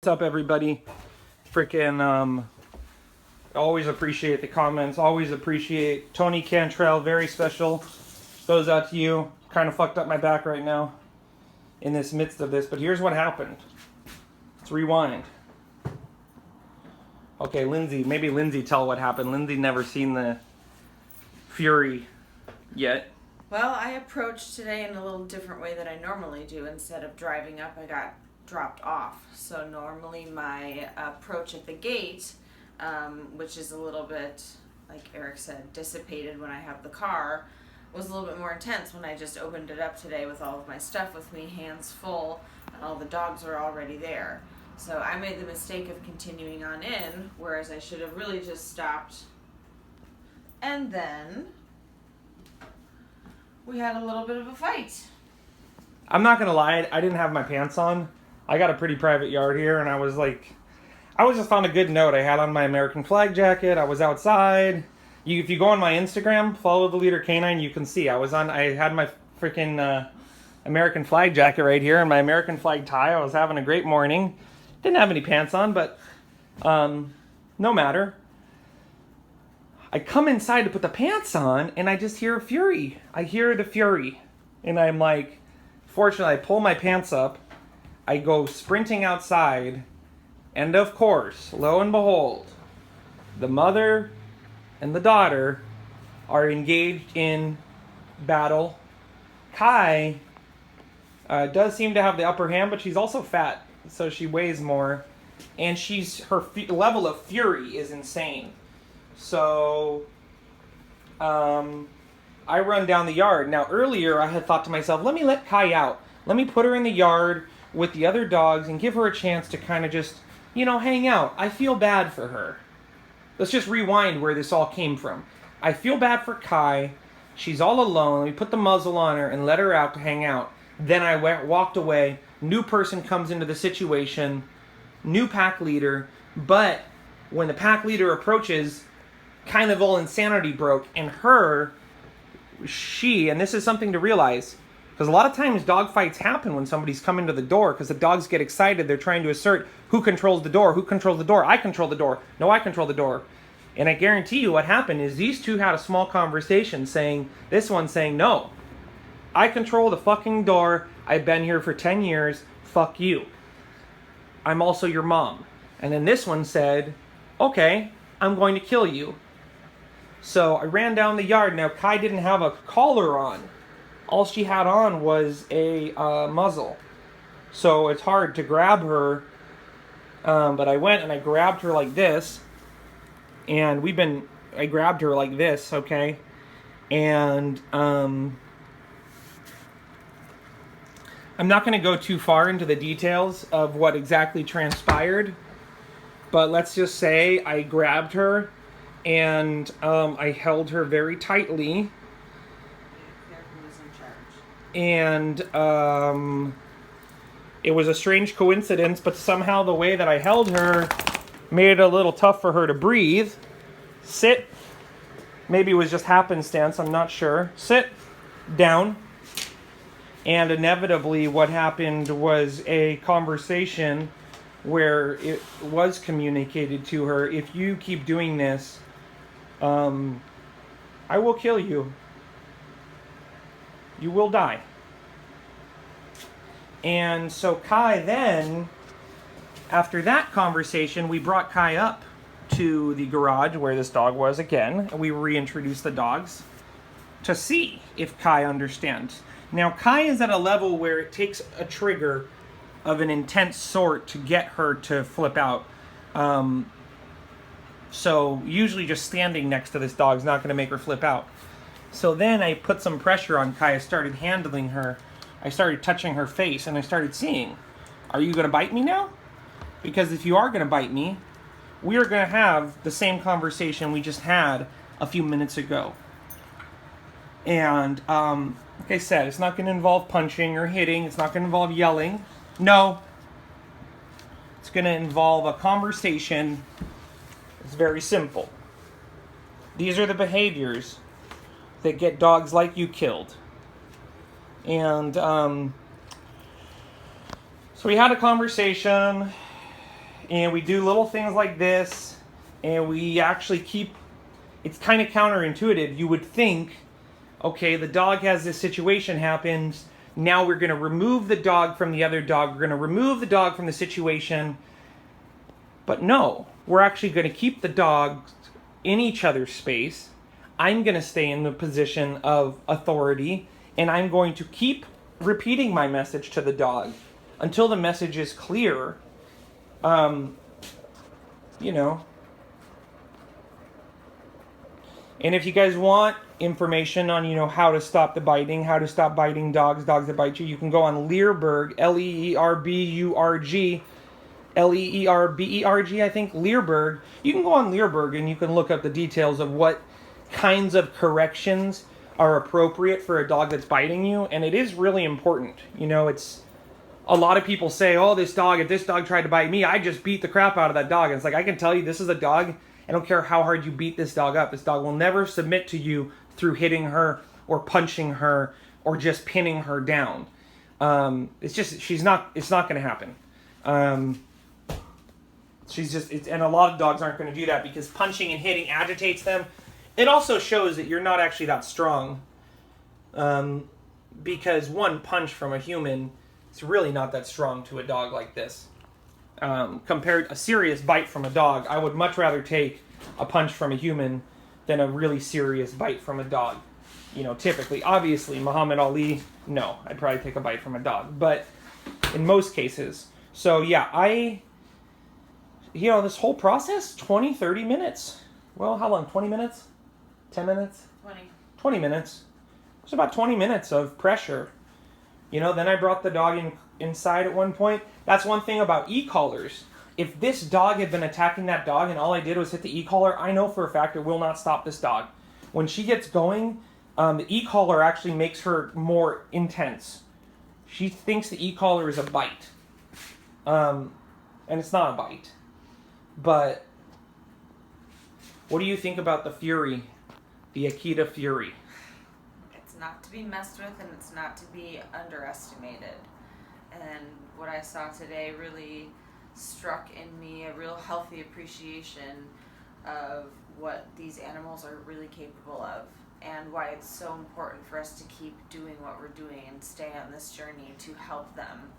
What's up, everybody? Freaking always appreciate the comments. Always appreciate Tony Cantrell. Very special. Goes out to you. Kind of fucked up my back right now in this midst of this, but here's what happened. Let's rewind. Okay, Lindsay. Maybe Lindsay tell what happened. Lindsay never seen the Fury yet. Well, I approached today in a little different way than I normally do. Instead of driving up, I got dropped off. So normally my approach at the gate, which is a little bit, like Eric said, dissipated when I have the car, was a little bit more intense when I just opened it up today with all of my stuff with me, hands full, and all the dogs are already there. So I made the mistake of continuing on in, whereas I should have really just stopped. And then we had a little bit of a fight. I'm not gonna lie, I didn't have my pants on. I got a pretty private yard here, and I was just on a good note. I had on my American flag jacket. I was outside. If you go on my Instagram, follow the leader Canine, you can see I had my freaking American flag jacket right here and my American flag tie. I was having a great morning. Didn't have any pants on, but no matter. I come inside to put the pants on, and I just hear Fury. I hear the Fury, and I'm like, fortunately, I pull my pants up. I go sprinting outside, and of course, lo and behold, the mother and the daughter are engaged in battle. Kai does seem to have the upper hand, but she's also fat, so she weighs more, and her level of fury is insane. So, I run down the yard. Now, earlier I had thought to myself, let me let Kai out. Let me put her in the yard with the other dogs and give her a chance to kind of just, hang out. I feel bad for her. Let's just rewind where this all came from. I feel bad for Kai. She's all alone. Let me put the muzzle on her and let her out to hang out. Then I walked away. New person comes into the situation. New pack leader. But when the pack leader approaches, kind of all insanity broke. And and this is something to realize, because a lot of times dog fights happen when somebody's coming to the door because the dogs get excited. They're trying to assert who controls the door. Who controls the door? I control the door. No, I control the door. And I guarantee you what happened is these two had a small conversation this one saying, no, I control the fucking door. I've been here for 10 years. Fuck you. I'm also your mom. And then this one said, okay, I'm going to kill you. So I ran down the yard. Now, Kai didn't have a collar on. All she had on was a muzzle. So it's hard to grab her. But I went and I grabbed her like this. And I grabbed her like this, okay? And I'm not going to go too far into the details of what exactly transpired. But let's just say I grabbed her and I held her very tightly. And it was a strange coincidence, but somehow the way that I held her made it a little tough for her to breathe. Sit. Maybe it was just happenstance, I'm not sure. Sit. Down. And inevitably what happened was a conversation where it was communicated to her, if you keep doing this, I will kill you. You will die. And so Kai then, after that conversation, we brought Kai up to the garage where this dog was again, and we reintroduced the dogs to see if Kai understands. Now, Kai is at a level where it takes a trigger of an intense sort to get her to flip out. So usually just standing next to this dog is not going to make her flip out. So then I put some pressure on Kai. I started handling her. I started touching her face, and I started seeing, are you going to bite me now? Because if you are going to bite me, we are going to have the same conversation we just had a few minutes ago. And like I said, it's not going to involve punching or hitting. It's not going to involve yelling. No. It's going to involve a conversation. It's very simple. These are the behaviors that get dogs like you killed. And So we had a conversation. And we do little things like this, and we actually keep, it's kind of counterintuitive. You would think, okay, the dog has this situation happens, now we're going to remove the dog from the other dog, we're going to remove the dog from the situation. But no, we're actually going to keep the dogs in each other's space. I'm going to stay in the position of authority, and I'm going to keep repeating my message to the dog until the message is clear. You know. And if you guys want information on, how to stop the biting, how to stop biting dogs that bite you, you can go on Leerberg, Leerburg, Leerberg, I think, Leerberg. You can go on Leerberg and you can look up the details of what kinds of corrections are appropriate for a dog that's biting you, and it is really important. It's a lot of people say, oh, if this dog tried to bite me, I just beat the crap out of that dog. And it's like, I can tell you, this is a dog. I don't care how hard you beat this dog up. This dog will never submit to you through hitting her or punching her or just pinning her down. It's not going to happen. And a lot of dogs aren't going to do that because punching and hitting agitates them. It also shows that you're not actually that strong. Because one punch from a human is really not that strong to a dog like this. Compared a serious bite from a dog, I would much rather take a punch from a human than a really serious bite from a dog. Typically, obviously, Muhammad Ali, no, I'd probably take a bite from a dog. But in most cases, so yeah, this whole process, 20, 30 minutes. Well, how long? 20 minutes? 10 minutes? 20 minutes. It was about 20 minutes of pressure. Then I brought the dog inside at one point. That's one thing about e-collars. If this dog had been attacking that dog and all I did was hit the e-collar, I know for a fact it will not stop this dog. When she gets going, the e-collar actually makes her more intense. She thinks the e-collar is a bite. And it's not a bite. But what do you think about the Fury? The Akita Fury? It's not to be messed with, and it's not to be underestimated. And what I saw today really struck in me a real healthy appreciation of what these animals are really capable of, and why it's so important for us to keep doing what we're doing and stay on this journey to help them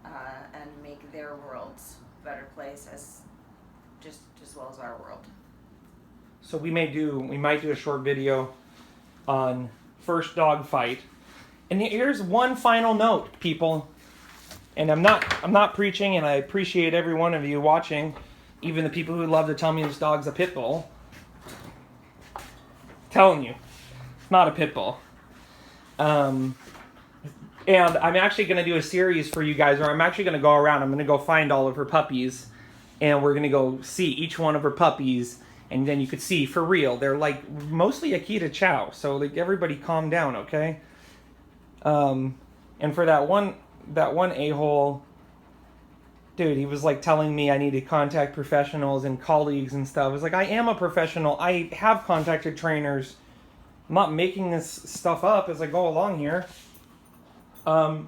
and make their worlds a better place as well as our world. So we might do a short video on first dog fight. And here's one final note, people. And I'm not preaching, and I appreciate every one of you watching, even the people who love to tell me this dog's a pit bull. Telling you, it's not a pit bull. And I'm actually going to do a series for you guys where I'm actually going to go around. I'm going to go find all of her puppies, and we're going to go see each one of her puppies. And then you could see, for real, they're like mostly Akita Chow. So like, everybody calm down, okay? And for that one a-hole, dude, he was like telling me I need to contact professionals and colleagues and stuff. I was like, I am a professional. I have contacted trainers. I'm not making this stuff up as I go along here. The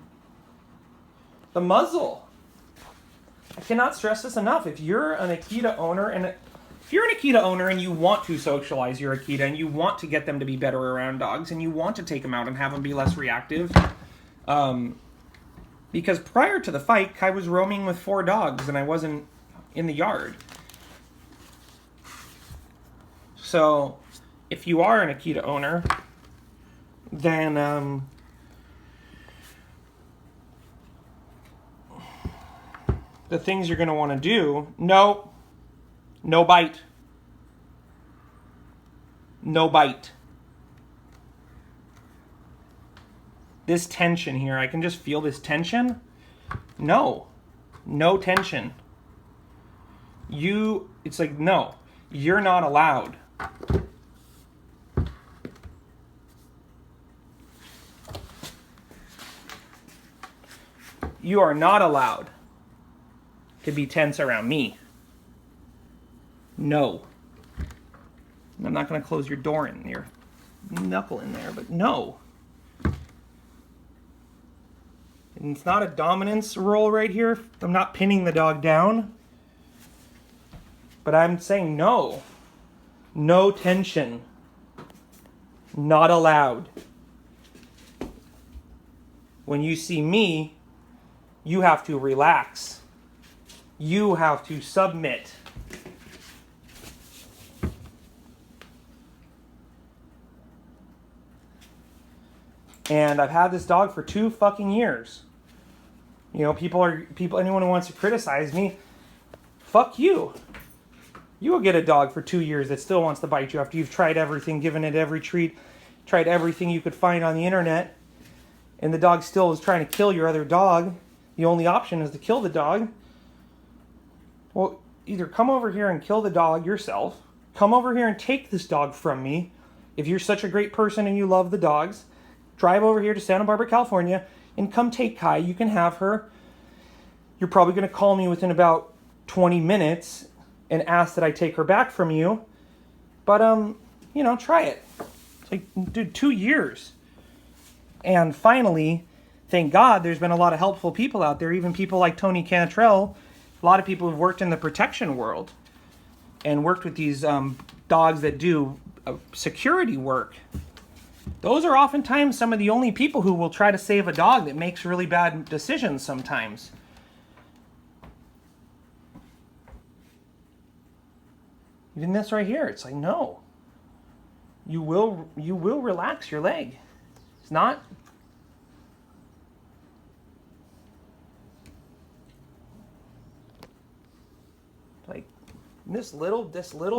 muzzle. I cannot stress this enough. If you're an Akita owner and you want to socialize your Akita and you want to get them to be better around dogs and you want to take them out and have them be less reactive, because prior to the fight, Kai was roaming with 4 dogs and I wasn't in the yard. So if you are an Akita owner, then the things you're going to want to do, no bite. No bite. This tension here, I can just feel this tension. No tension. It's like, no, you're not allowed. You are not allowed to be tense around me. No. I'm not going to close your door in your knuckle in there, but no. And it's not a dominance role right here. I'm not pinning the dog down. But I'm saying no. No tension. Not allowed. When you see me, you have to relax. You have to submit. And I've had this dog for 2 fucking years. You know, anyone who wants to criticize me, fuck you. You will get a dog for 2 years that still wants to bite you after you've tried everything, given it every treat, tried everything you could find on the internet, and the dog still is trying to kill your other dog. The only option is to kill the dog. Well, either come over here and kill the dog yourself, come over here and take this dog from me. If you're such a great person and you love the dogs, drive over here to Santa Barbara, California, and come take Kai. You can have her. You're probably going to call me within about 20 minutes and ask that I take her back from you. But, try it. It's like, dude, 2 years. And finally, thank God, there's been a lot of helpful people out there, even people like Tony Cantrell, a lot of people who've worked in the protection world and worked with these dogs that do security work. Those are oftentimes some of the only people who will try to save a dog that makes really bad decisions sometimes. Even this right here, it's like, no. You will relax your leg. It's not. Like this little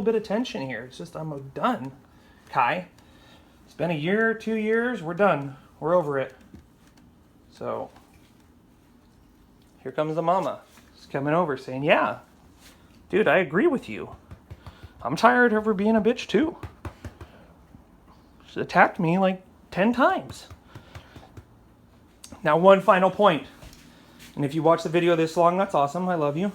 bit of tension here. It's just, I'm done. Kai. It's been a year, 2 years, we're done. We're over it. So, here comes the mama. She's coming over saying, yeah, dude, I agree with you. I'm tired of her being a bitch too. She attacked me like 10 times. Now, one final point. And if you watch the video this long, that's awesome. I love you.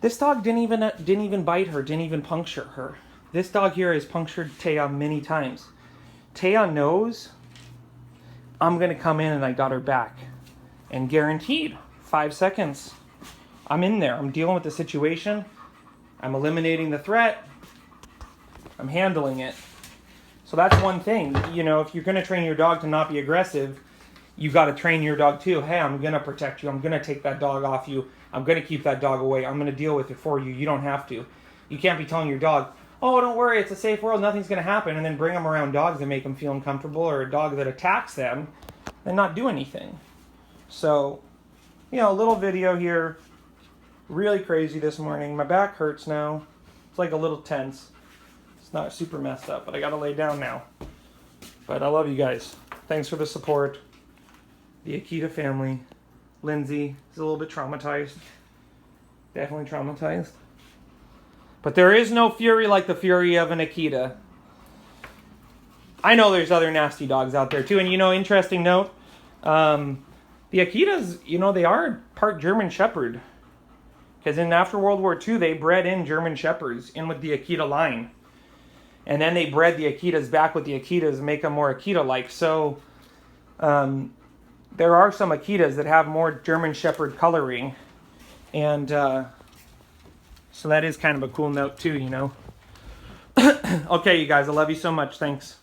This dog didn't even bite her, didn't even puncture her. This dog here has punctured Taya many times. Taya knows I'm going to come in and I got her back. And guaranteed, 5 seconds, I'm in there. I'm dealing with the situation. I'm eliminating the threat. I'm handling it. So that's one thing. You know, if you're going to train your dog to not be aggressive, you got to train your dog too. Hey, I'm going to protect you. I'm going to take that dog off you. I'm going to keep that dog away. I'm going to deal with it for you. You don't have to. You can't be telling your dog, oh, don't worry, it's a safe world, nothing's going to happen, and then bring them around dogs that make them feel uncomfortable, or a dog that attacks them and not do anything. So, a little video here. Really crazy this morning. My back hurts now. It's like a little tense. It's not super messed up, but I got to lay down now. But I love you guys. Thanks for the support. The Akita family. Lindsay is a little bit traumatized. Definitely traumatized. But there is no fury like the fury of an Akita. I know there's other nasty dogs out there too. And interesting note, the Akitas, they are part German Shepherd. Because after World War II, they bred in German Shepherds in with the Akita line. And then they bred the Akitas back with the Akitas and make them more Akita-like. So there are some Akitas that have more German Shepherd coloring. And so that is kind of a cool note too, Okay, you guys, I love you so much. Thanks.